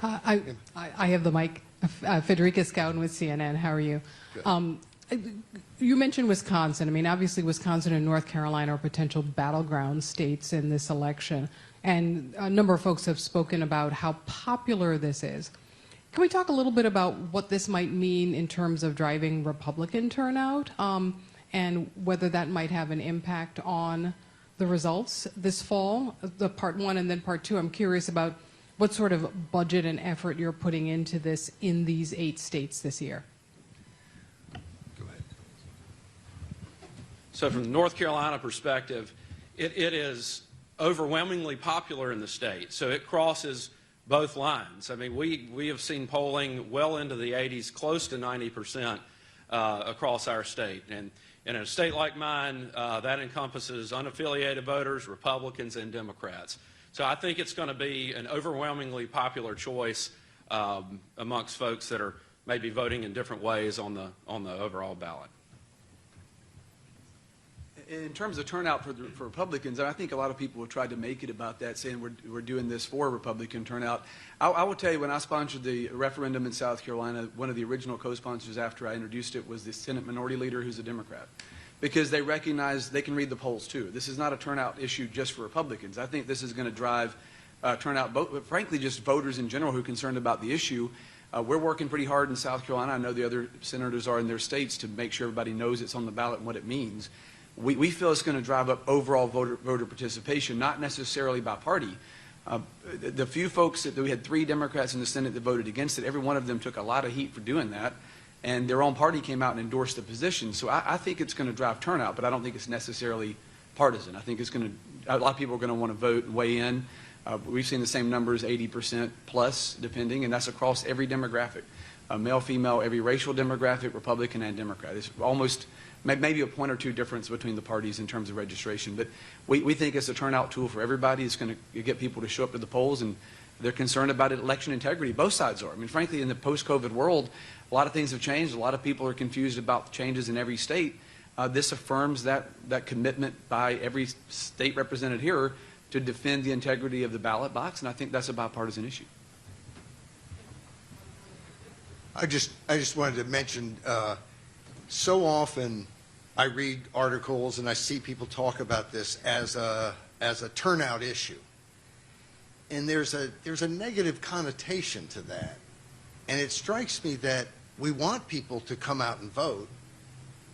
I have the mic. Federica Scouten with CNN. How are you? You mentioned Wisconsin. I mean, obviously Wisconsin and North Carolina are potential battleground states in this election. And a number of folks have spoken about how popular this is. Can we talk a little bit about what this might mean in terms of driving Republican turnout and whether that might have an impact on the results this fall? The part one and then part two, I'm curious about what sort of budget and effort you're putting into this in these 8 states this year. Go ahead. So from the North Carolina perspective, it is overwhelmingly popular in the state. So it crosses both lines. I mean, we have seen polling well into the 80s, close to 90% across our state. And in a state like mine, that encompasses unaffiliated voters, Republicans, and Democrats. So I think it's going to be an overwhelmingly popular choice amongst folks that are maybe voting in different ways on the overall ballot. In terms of turnout for Republicans, I think a lot of people have tried to make it about that, saying we're doing this for Republican turnout. I will tell you, when I sponsored the referendum in South Carolina, one of the original co-sponsors after I introduced it was the Senate Minority Leader, who's a Democrat, because they recognize they can read the polls too. This is not a turnout issue just for Republicans. I think this is going to drive turnout, frankly, just voters in general who are concerned about the issue. We're working pretty hard in South Carolina. I know the other senators are in their states to make sure everybody knows it's on the ballot and what it means. We feel it's going to drive up overall voter participation, not necessarily by party. The few folks that we had 3 Democrats in the Senate that voted against it, every one of them took a lot of heat for doing that, and their own party came out and endorsed the position. So I think it's going to drive turnout, but I don't think it's necessarily partisan. I think it's going to, a lot of people are going to want to vote and weigh in. We've seen the same numbers, 80% plus, depending, and that's across every demographic. Male, female, every racial demographic, Republican and Democrat. It's almost maybe a point or two difference between the parties in terms of registration. But we think it's a turnout tool for everybody. It's going to get people to show up to the polls, and they're concerned about election integrity. Both sides are. I mean, frankly, in the post-COVID world, a lot of things have changed. A lot of people are confused about changes in every state. This affirms that commitment by every state represented here to defend the integrity of the ballot box, and I think that's a bipartisan issue. I just wanted to mention, so often I read articles and I see people talk about this as a turnout issue, and there's a negative connotation to that, and it strikes me that we want people to come out and vote,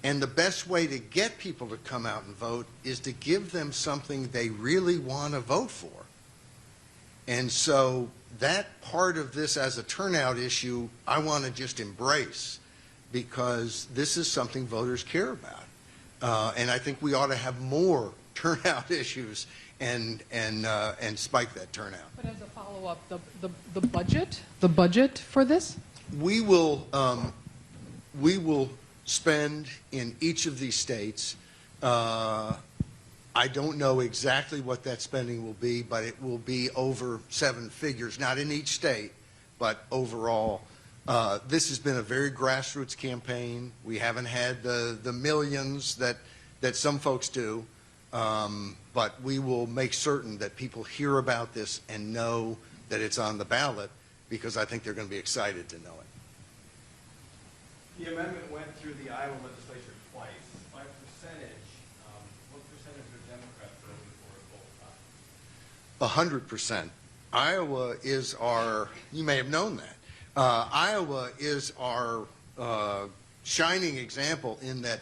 and the best way to get people to come out and vote is to give them something they really want to vote for. And so that part of this as a turnout issue, I want to just embrace, because this is something voters care about. And I think we ought to have more turnout issues and spike that turnout. But as a follow-up, the budget for this? We will spend in each of these states. I don't know exactly what that spending will be, but it will be over 7 figures, not in each state, but overall. This has been a very grassroots campaign. We haven't had the millions that some folks do, but we will make certain that people hear about this and know that it's on the ballot, because I think they're going to be excited to know it. The amendment went through the Iowa legislature twice. By percentage, what percentage of Democrats voted for it both times? 100%. Iowa is our, you may have known that, Iowa is our shining example in that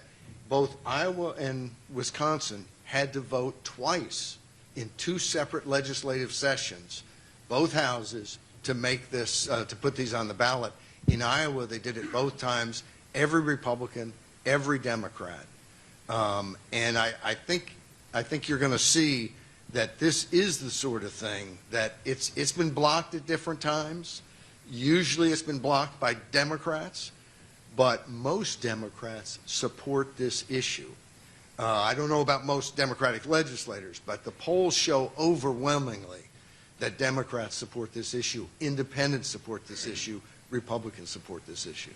both Iowa and Wisconsin had to vote twice in 2 separate legislative sessions, both houses, to make this, to put these on the ballot. In Iowa, they did it both times, every Republican, every Democrat. And I think you're going to see that this is the sort of thing that it's been blocked at different times. Usually it's been blocked by Democrats, but most Democrats support this issue. I don't know about most Democratic legislators, but the polls show overwhelmingly that Democrats support this issue, independents support this issue, Republicans support this issue.